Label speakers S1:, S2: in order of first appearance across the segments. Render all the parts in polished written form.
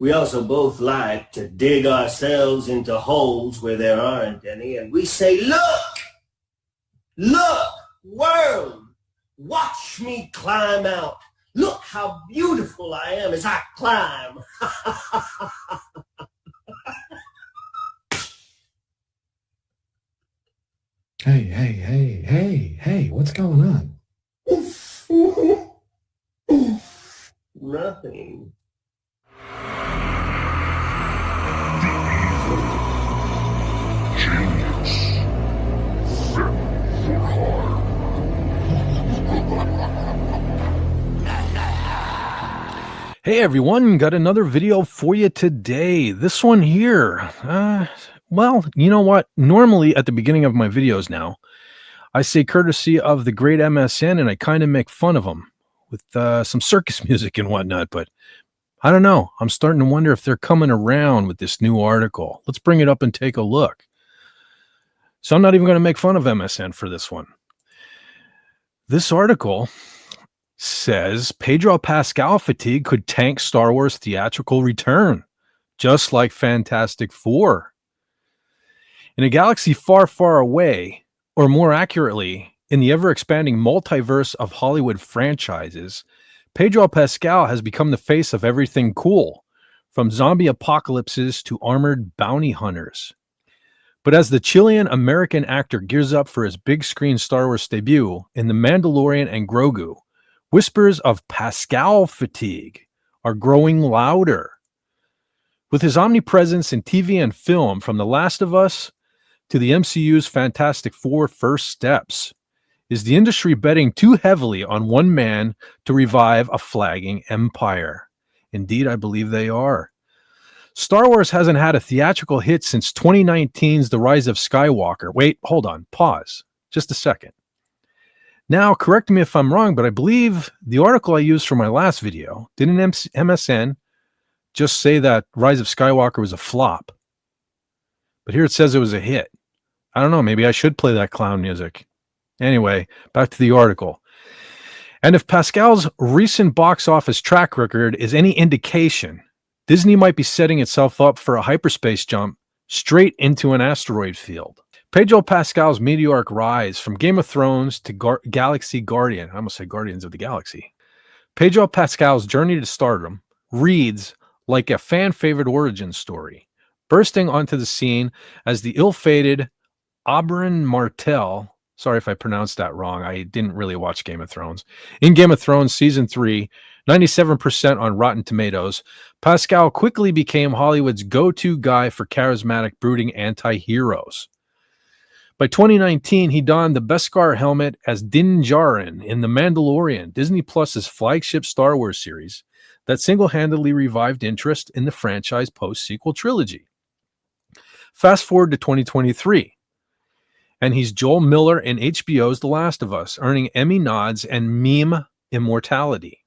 S1: We also both like to dig ourselves into holes where there aren't any, and we say, look, world, watch me climb out. Look how beautiful I am as I climb.
S2: Hey, what's going on?
S1: Nothing.
S3: Genius. Set for hire.
S4: Hey everyone, got another video for you today. This one here, well, you know what? Normally at the beginning of my videos now, I say courtesy of the great MSN and I kind of make fun of them with some circus music and whatnot, but I don't know. I'm starting to wonder if they're coming around with this new article. Let's bring it up and take a look. So I'm not even going to make fun of MSN for this one. This article says Pedro Pascal fatigue could tank Star Wars theatrical return, just like Fantastic Four. In a galaxy far, far away, or more accurately, in the ever-expanding multiverse of Hollywood franchises, Pedro Pascal has become the face of everything cool, from zombie apocalypses to armored bounty hunters. But as the Chilean-American actor gears up for his big-screen Star Wars debut in The Mandalorian and Grogu, whispers of Pascal fatigue are growing louder. With his omnipresence in TV and film, from The Last of Us to the MCU's Fantastic Four first steps, is the industry betting too heavily on one man to revive a flagging empire? Indeed, I believe they are. Star Wars hasn't had a theatrical hit since 2019's The Rise of Skywalker. Wait, hold on, pause, just a second. Now, correct me if I'm wrong, but I believe the article I used for my last video, didn't MSN just say that Rise of Skywalker was a flop? But here it says it was a hit. I don't know, maybe I should play that clown music. Anyway, back to the article. And if Pascal's recent box office track record is any indication, Disney might be setting itself up for a hyperspace jump straight into an asteroid field. Pedro Pascal's meteoric rise from Game of Thrones to Galaxy Guardian, I almost say Guardians of the Galaxy. Pedro Pascal's journey to stardom reads like a fan-favorite origin story, bursting onto the scene as the ill-fated Oberyn Martell, sorry if I pronounced that wrong, I didn't really watch Game of Thrones. In Game of Thrones Season 3, 97% on Rotten Tomatoes, Pascal quickly became Hollywood's go-to guy for charismatic, brooding anti-heroes. By 2019, he donned the Beskar helmet as Din Djarin in The Mandalorian, Disney Plus's flagship Star Wars series that single-handedly revived interest in the franchise post-sequel trilogy. Fast forward to 2023, and he's Joel Miller in HBO's The Last of Us, earning Emmy nods and meme immortality.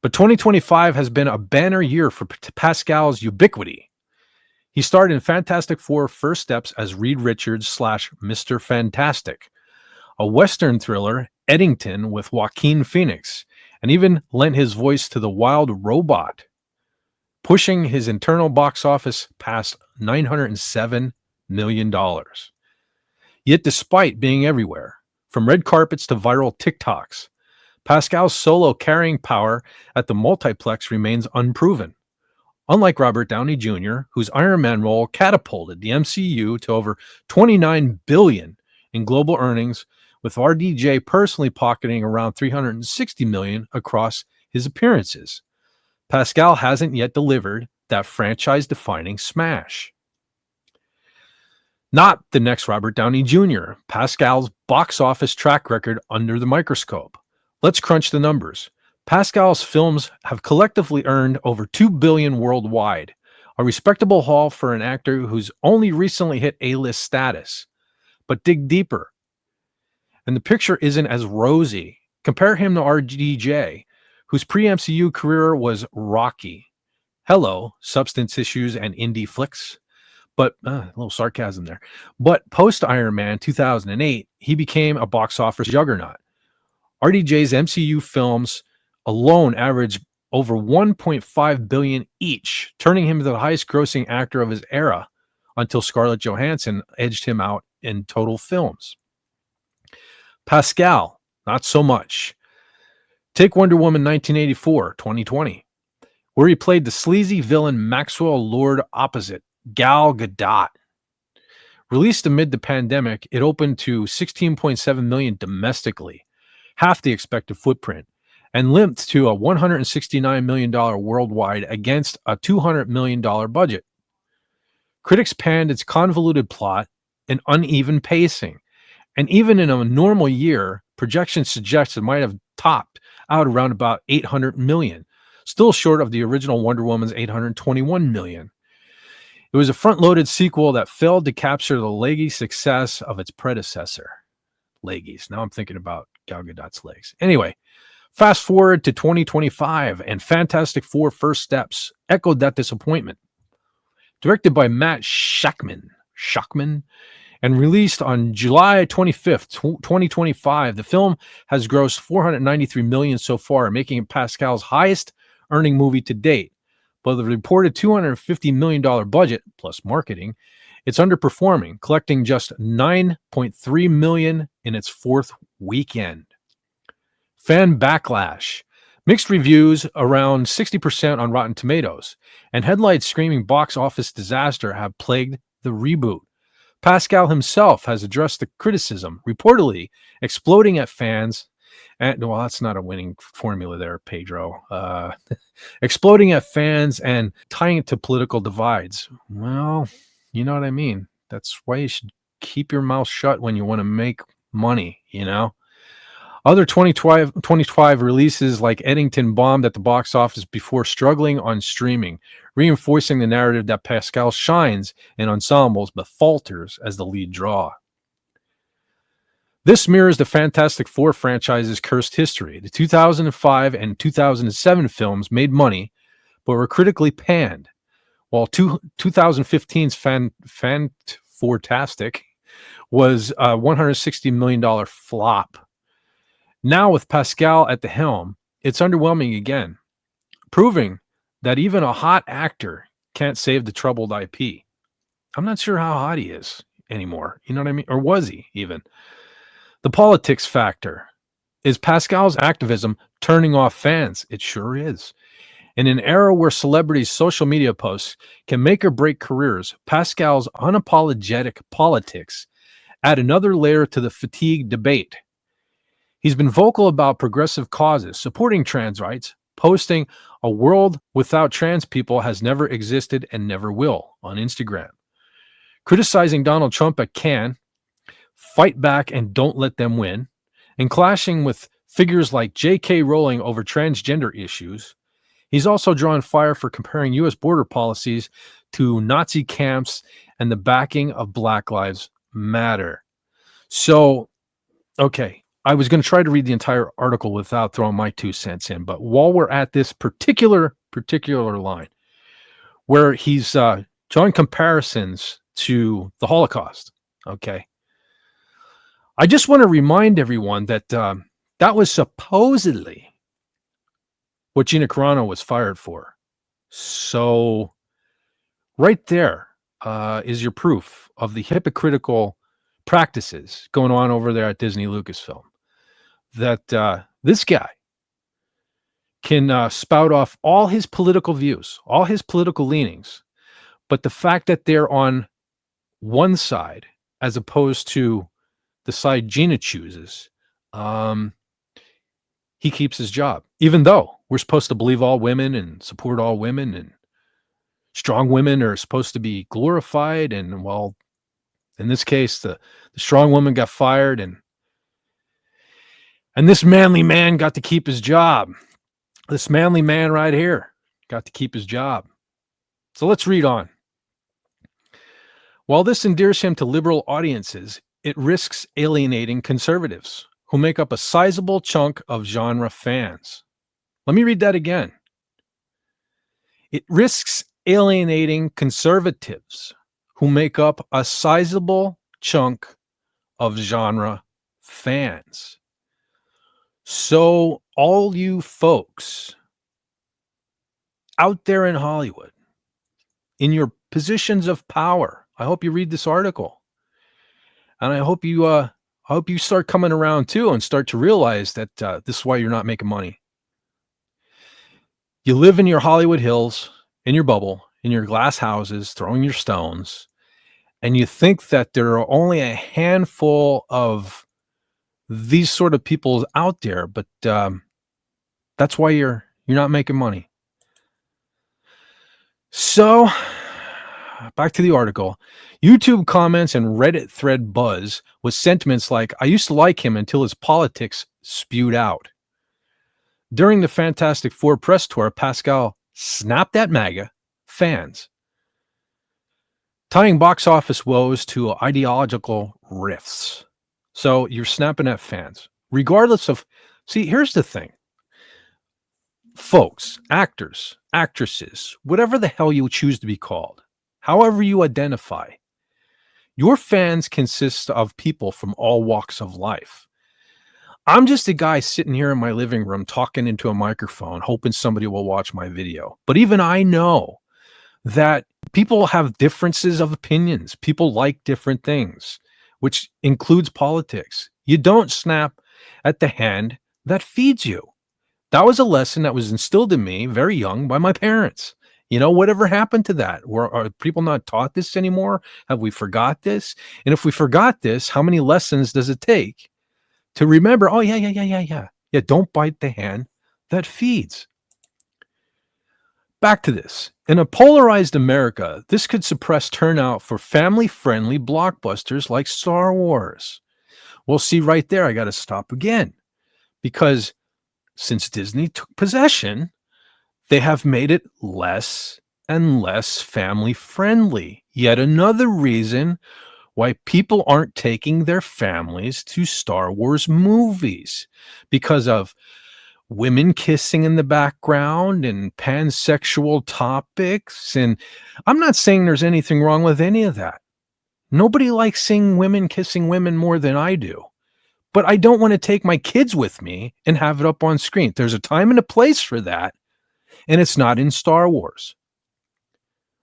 S4: But 2025 has been a banner year for Pascal's ubiquity. He starred in Fantastic Four First Steps as Reed Richards / Mr. Fantastic, a Western thriller, Eddington, with Joaquin Phoenix, and even lent his voice to the wild robot, pushing his internal box office past $907 million. Yet despite being everywhere, from red carpets to viral TikToks, Pascal's solo carrying power at the multiplex remains unproven. Unlike Robert Downey Jr., whose Iron Man role catapulted the MCU to over $29 billion in global earnings, with RDJ personally pocketing around $360 million across his appearances, Pascal hasn't yet delivered that franchise-defining smash. Not the next Robert Downey Jr., Pascal's box office track record under the microscope. Let's crunch the numbers. Pascal's films have collectively earned over $2 billion worldwide, a respectable haul for an actor who's only recently hit A-list status. But dig deeper, and the picture isn't as rosy. Compare him to RDJ, whose pre-MCU career was rocky. Hello, substance issues and indie flicks. But a little sarcasm there. But post-Iron Man 2008, he became a box office juggernaut. RDJ's MCU films alone averaged over 1.5 billion each, turning him into the highest grossing actor of his era until Scarlett Johansson edged him out in total films. Pascal, not so much. Take Wonder Woman 1984, 2020, where he played the sleazy villain Maxwell Lord opposite Gal Gadot. Released amid the pandemic, it opened to 16.7 million domestically, half the expected footprint, and limped to a $169 million worldwide against a $200 million budget. Critics panned its convoluted plot and uneven pacing, and even in a normal year, projections suggest it might have topped out around about 800 million, still short of the original Wonder Woman's 821 million. It was a front-loaded sequel that failed to capture the leggy success of its predecessor. Leggies. Now I'm thinking about Gal Gadot's legs. Anyway, fast forward to 2025, and Fantastic Four: First Steps echoed that disappointment. Directed by Matt Shakman, and released on July 25th, 2025, the film has grossed $493 million so far, making it Pascal's highest earning movie to date. But the reported $250 million budget, plus marketing, it's underperforming, collecting just $9.3 million in its fourth weekend. Fan backlash. Mixed reviews, around 60% on Rotten Tomatoes, and headlines screaming box office disaster have plagued the reboot. Pascal himself has addressed the criticism, reportedly exploding at fans. And, well, that's not a winning formula there, Pedro. Exploding at fans and tying it to political divides. Well, you know what I mean. That's why you should keep your mouth shut when you want to make money, you know? Other 2025 releases like Eddington bombed at the box office before struggling on streaming, reinforcing the narrative that Pascal shines in ensembles but falters as the lead draw. This mirrors the Fantastic Four franchise's cursed history. The 2005 and 2007 films made money but were critically panned, while 2015's Fantastic was a $160 million flop. Now, with Pascal at the helm, it's underwhelming again, proving that even a hot actor can't save the troubled IP. I'm not sure how hot he is anymore. You know what I mean? Or was he even? The politics factor. Is Pascal's activism turning off fans? It sure is. In an era where celebrities' social media posts can make or break careers, Pascal's unapologetic politics add another layer to the fatigue debate. He's been vocal about progressive causes, supporting trans rights, posting "A world without trans people has never existed and never will" on Instagram, criticizing Donald Trump at Cannes, "Fight back and don't let them win," and clashing with figures like J.K. Rowling over transgender issues. He's also drawn fire for comparing U.S. border policies to Nazi camps and the backing of Black Lives Matter. So, okay. I was going to try to read the entire article without throwing my 2 cents in, but while we're at this particular line where he's drawing comparisons to the Holocaust, okay, I just want to remind everyone that that was supposedly what Gina Carano was fired for. So right there is your proof of the hypocritical practices going on over there at Disney Lucasfilm. That this guy can spout off all his political views, all his political leanings, but the fact that they're on one side as opposed to the side Gina chooses, he keeps his job, even though we're supposed to believe all women and support all women, and strong women are supposed to be glorified. And, well, in this case, the strong woman got fired, and this manly man got to keep his job. This manly man right here got to keep his job. So let's read on. While this endears him to liberal audiences, it risks alienating conservatives, who make up a sizable chunk of genre fans. Let me read that again. It risks alienating conservatives, who make up a sizable chunk of genre fans. So all you folks out there in Hollywood, in your positions of power, I hope you read this article. And I hope you start coming around too and start to realize that this is why you're not making money. You live in your Hollywood hills, in your bubble, in your glass houses, throwing your stones, and you think that there are only a handful of these sort of people out there, but that's why you're not making money. So, back to the article. YouTube comments and Reddit thread buzz with sentiments like, I used to like him until his politics spewed out. During the Fantastic Four press tour, Pascal snapped at MAGA fans, tying box office woes to ideological rifts. So you're snapping at fans. Regardless of, see, here's the thing. Folks, actors, actresses, whatever the hell you choose to be called, however you identify, your fans consist of people from all walks of life. I'm just a guy sitting here in my living room talking into a microphone, hoping somebody will watch my video. But even I know that people have differences of opinions. People like different things, which includes politics. You don't snap at the hand that feeds you. That was a lesson that was instilled in me very young by my parents. You know, whatever happened to that? Are people not taught this anymore? Have we forgot this? And if we forgot this, how many lessons does it take to remember? Oh, yeah. Don't bite the hand that feeds. Back to this. In a polarized America, this could suppress turnout for family-friendly blockbusters like Star Wars. Well, see, right there, I got to stop again. Because since Disney took possession, they have made it less and less family-friendly. Yet another reason why people aren't taking their families to Star Wars movies. Because of women kissing in the background and pansexual topics. And I'm not saying there's anything wrong with any of that. Nobody likes seeing women kissing women more than I do. But I don't want to take my kids with me and have it up on screen. There's a time and a place for that, and it's not in Star Wars.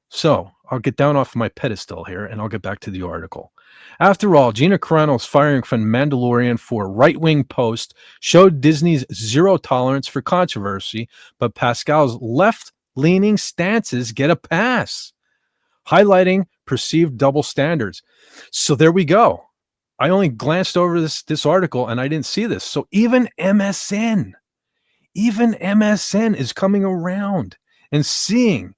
S4: So I'll get down off my pedestal here, and I'll get back to the article. After all, Gina Carano's firing from Mandalorian for right-wing post showed Disney's zero tolerance for controversy, but Pascal's left-leaning stances get a pass, highlighting perceived double standards. So there we go. I only glanced over this article and I didn't see this. So even MSN is coming around and seeing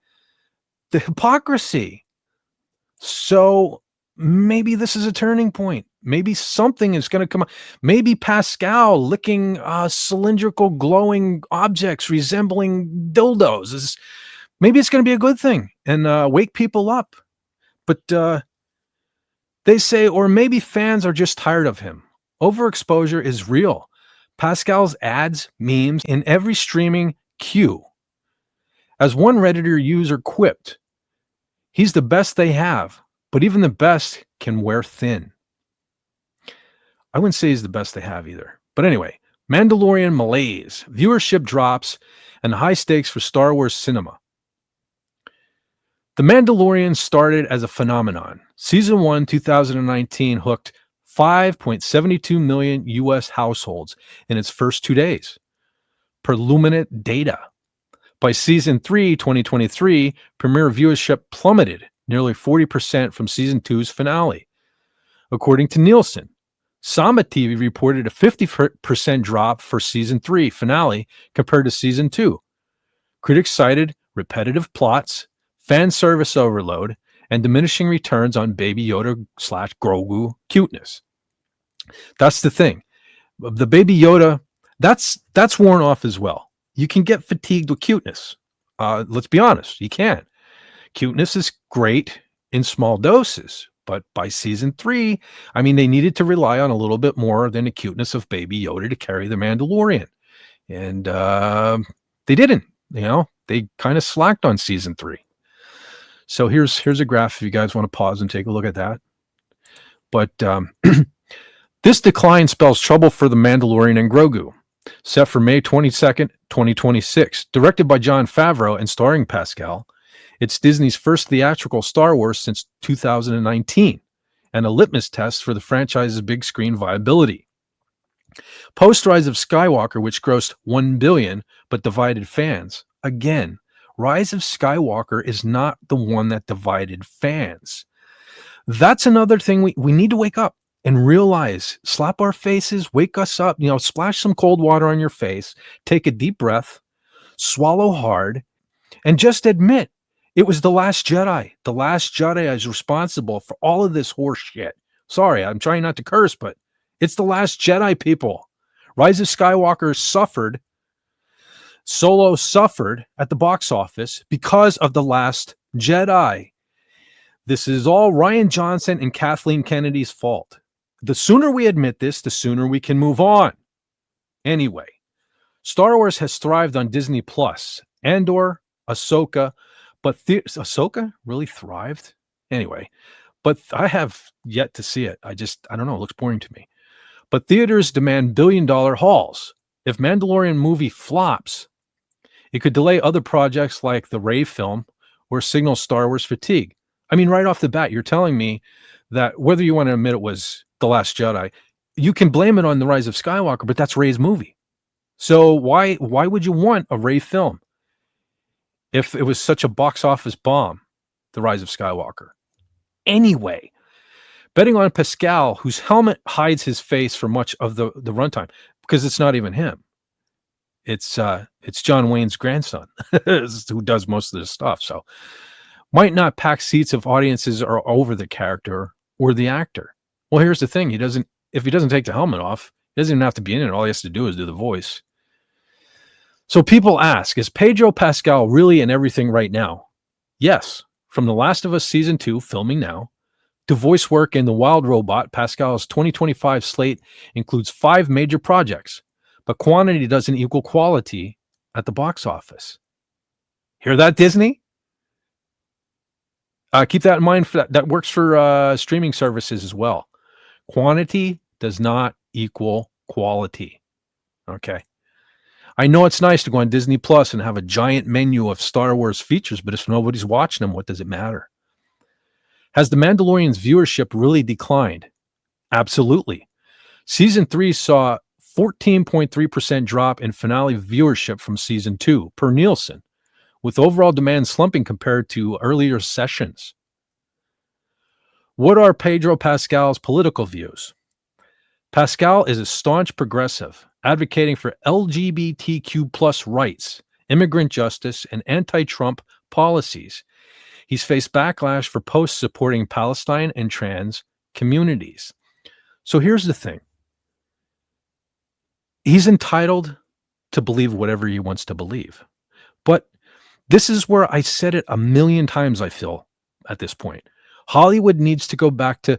S4: the hypocrisy. So maybe this is a turning point. Maybe something is going to come up. Maybe Pascal licking cylindrical glowing objects resembling dildos maybe it's going to be a good thing and wake people up. But they say, or maybe fans are just tired of him. Overexposure is real. Pascal's ads, memes in every streaming queue. As one Redditor user quipped, he's the best they have, but even the best can wear thin. I wouldn't say he's the best they have either. But anyway, Mandalorian malaise, viewership drops, and high stakes for Star Wars cinema. The Mandalorian started as a phenomenon. Season 1, 2019 hooked 5.72 million U.S. households in its first 2 days, per Luminate data. By Season 3, 2023, premiere viewership plummeted nearly 40% from Season 2's finale. According to Nielsen, Sama TV reported a 50% drop for Season 3 finale compared to Season 2. Critics cited repetitive plots, fan service overload, and diminishing returns on Baby Yoda / Grogu cuteness. That's the thing. The Baby Yoda, that's worn off as well. You can get fatigued with cuteness. Let's be honest, you can. Cuteness is great in small doses, but by Season 3, I mean, they needed to rely on a little bit more than the cuteness of Baby Yoda to carry the Mandalorian. And they didn't, they kind of slacked on Season 3. So here's a graph if you guys want to pause and take a look at that. But this decline spells trouble for the Mandalorian and Grogu. set for May 22nd, 2026. Directed by Jon Favreau and starring Pascal, it's Disney's first theatrical Star Wars since 2019 and a litmus test for the franchise's big screen viability. Post Rise of Skywalker, which grossed $1 billion but divided fans. Again, Rise of Skywalker is not the one that divided fans. That's another thing we need to wake up and realize, slap our faces, wake us up, splash some cold water on your face, take a deep breath, swallow hard, and just admit it was The Last Jedi. The Last Jedi is responsible for all of this horse shit. Sorry, I'm trying not to curse, but it's The Last Jedi, people. Rise of Skywalker suffered, Solo suffered at the box office because of The Last Jedi. This is all Rian Johnson and Kathleen Kennedy's fault. The sooner we admit this, the sooner we can move on. Anyway, Star Wars has thrived on Disney Plus. Andor, Ahsoka, but Ahsoka really thrived? Anyway, but I have yet to see it. I don't know. It looks boring to me. But theaters demand billion-dollar hauls. If Mandalorian movie flops, it could delay other projects like the Rey film or signal Star Wars fatigue. I mean, right off the bat, you're telling me that whether you want to admit it was The Last Jedi, you can blame it on The Rise of Skywalker, but that's Rey's movie. So why would you want a Rey film if it was such a box office bomb, The Rise of Skywalker? Anyway, betting on Pascal, whose helmet hides his face for much of the runtime, because it's not even him. It's John Wayne's grandson who does most of this stuff. So might not pack seats if audiences are over the character or the actor. Well, here's the thing. If he doesn't take the helmet off, he doesn't even have to be in it. All he has to do is do the voice. So people ask, is Pedro Pascal really in everything right now? Yes. From The Last of Us Season 2, filming now, to voice work in The Wild Robot, Pascal's 2025 slate includes 5 major projects, but quantity doesn't equal quality at the box office. Hear that, Disney? Keep that in mind. That works for streaming services as well. Quantity does not equal quality. Okay. I know it's nice to go on Disney Plus and have a giant menu of Star Wars features, but if nobody's watching them, what does it matter? Has The Mandalorian's viewership really declined? Absolutely. Season 3 saw 14.3% drop in finale viewership from Season 2 per Nielsen, with overall demand slumping compared to earlier sessions. What are Pedro Pascal's political views? Pascal is a staunch progressive, advocating for LGBTQ plus rights, immigrant justice, and anti-Trump policies. He's faced backlash for posts supporting Palestine and trans communities. So here's the thing. He's entitled to believe whatever he wants to believe. But this is where I said it a million times, I feel, at this point. Hollywood needs to go back to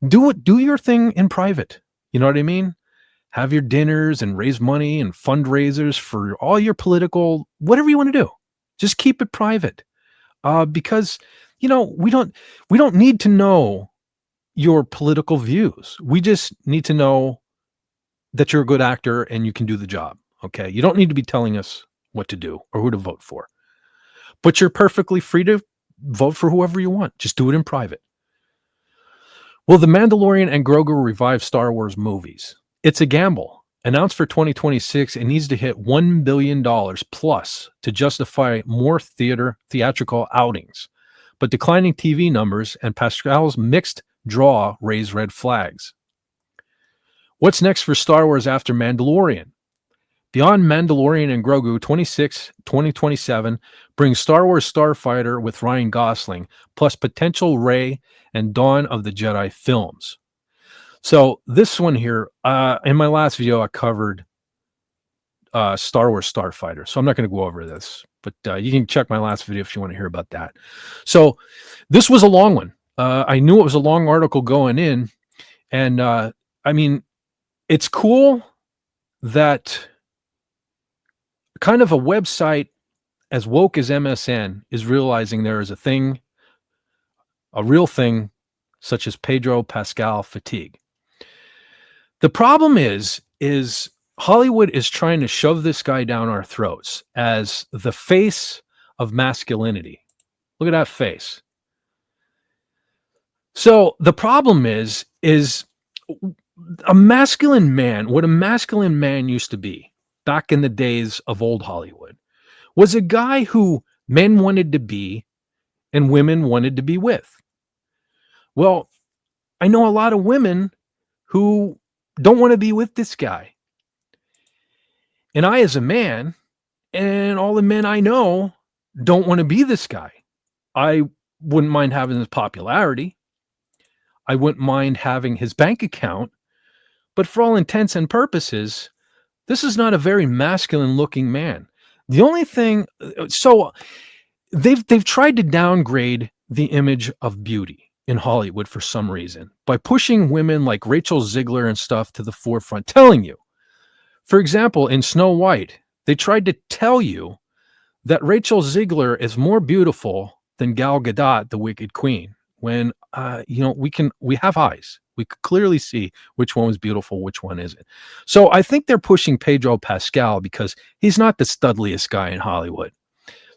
S4: do your thing in private. You know what I mean? Have your dinners and raise money and fundraisers for all your political, whatever you want to do. Just keep it private. Because, we don't need to know your political views. We just need to know that you're a good actor and you can do the job. Okay. You don't need to be telling us what to do or who to vote for, but you're perfectly free to vote for whoever you want. Just do it in private. Will The Mandalorian and Grogu revive Star Wars movies? It's a gamble. Announced for 2026, it needs to hit $1 billion plus to justify more theatrical outings. But declining TV numbers and Pascal's mixed draw raise red flags. What's next for Star Wars after Mandalorian? Beyond Mandalorian and Grogu, 2027 brings Star Wars Starfighter with Ryan Gosling, plus potential Rey and Dawn of the Jedi films. So this one here, in my last video, I covered Star Wars Starfighter. So I'm not going to go over this, but you can check my last video if you want to hear about that. So this was a long one. I knew it was a long article going in. And I mean, it's cool that kind of a website as woke as MSN is realizing there is a real thing, such as Pedro Pascal fatigue. The problem is Hollywood is trying to shove this guy down our throats as the face of masculinity. Look at that face. So the problem is a masculine man, what a masculine man used to be back in the days of old Hollywood, was a guy who men wanted to be and women wanted to be with. Well, I know a lot of women who don't want to be with this guy. And I, as a man, and all the men I know don't want to be this guy. I wouldn't mind having his popularity. I wouldn't mind having his bank account. But for all intents and purposes, this is not a very masculine looking man. The only thing, so they've tried to downgrade the image of beauty in Hollywood for some reason by pushing women like Rachel Ziegler and stuff to the forefront, telling you, for example, in Snow White, they tried to tell you that Rachel Ziegler is more beautiful than Gal Gadot, the Wicked Queen. When we have eyes, we could clearly see which one was beautiful, which one isn't. So I think they're pushing Pedro Pascal because he's not the studliest guy in Hollywood.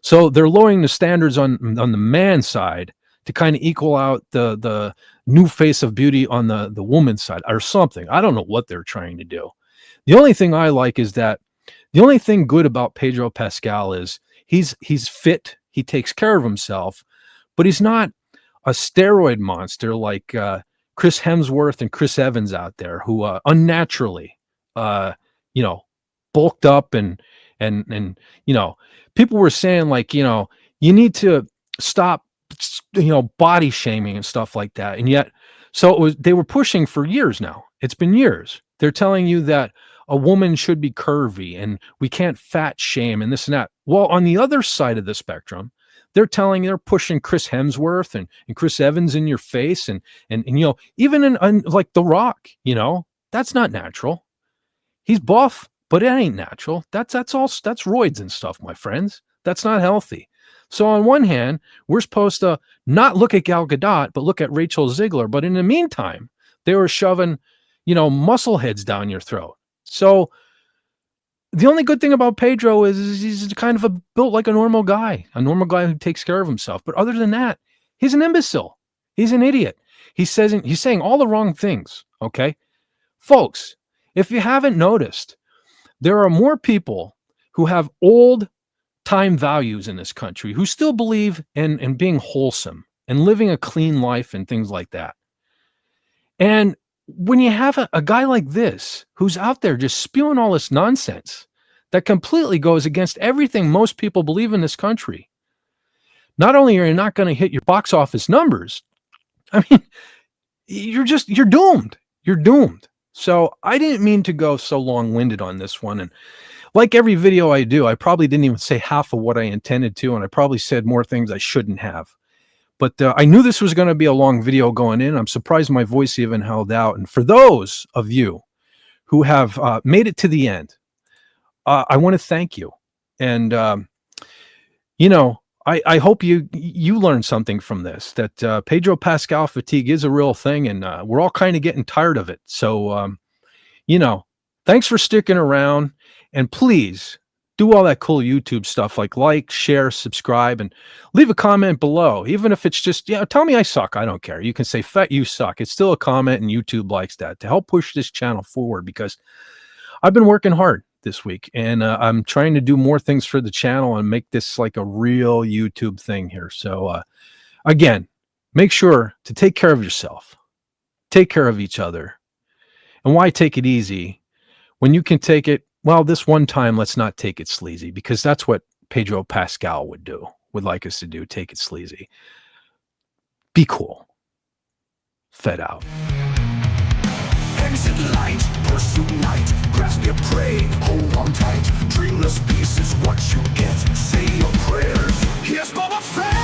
S4: So they're lowering the standards on the man side to kind of equal out the new face of beauty on the woman's side or something. I don't know what they're trying to do. The only thing I like is that the only thing good about Pedro Pascal is he's fit, he takes care of himself, but he's not a steroid monster like Chris Hemsworth and Chris Evans out there who unnaturally, bulked up and people were saying like, you need to stop, body shaming and stuff like that. And yet, they were pushing for years now. It's been years. They're telling you that a woman should be curvy and we can't fat shame and this and that. Well, on the other side of the spectrum, they're pushing Chris Hemsworth and Chris Evans in your face and even in like The Rock, that's not natural. He's buff, but it ain't natural. That's roids and stuff, my friends. That's not healthy. So on one hand, we're supposed to not look at Gal Gadot, but look at Rachel Ziegler. But in the meantime, they were shoving, muscle heads down your throat. So the only good thing about Pedro is he's kind of built like a normal guy who takes care of himself. But other than that, he's an imbecile. He's an idiot. He's saying all the wrong things. Okay, folks, if you haven't noticed, there are more people who have old time values in this country who still believe in being wholesome and living a clean life and things like that. And when you have a guy like this who's out there just spewing all this nonsense that completely goes against everything most people believe in this country, not only are you not going to hit your box office numbers, I mean, you're doomed. You're doomed. So I didn't mean to go so long-winded on this one. And like every video I do, I probably didn't even say half of what I intended to, and I probably said more things I shouldn't have. But I knew this was going to be a long video going in. I'm surprised my voice even held out. And for those of you who have made it to the end, I want to thank you. And, I hope you learned something from this, that Pedro Pascal fatigue is a real thing, and we're all kind of getting tired of it. So, thanks for sticking around. And please do all that cool YouTube stuff like, share, subscribe, and leave a comment below. Even if it's just, tell me I suck. I don't care. You can say, "Fat, you suck." It's still a comment, and YouTube likes that to help push this channel forward, because I've been working hard this week, and I'm trying to do more things for the channel and make this like a real YouTube thing here. So again, make sure to take care of yourself, take care of each other. And why take it easy when you can take it? Well, this one time, let's not take it sleazy, because that's what Pedro Pascal would like us to do. Take it sleazy. Be cool. Fed out.
S3: Exit light, pursue night, grasp your prey, hold on tight. Dreamless peace is what you get. Say your prayers. Here's Boba Fett.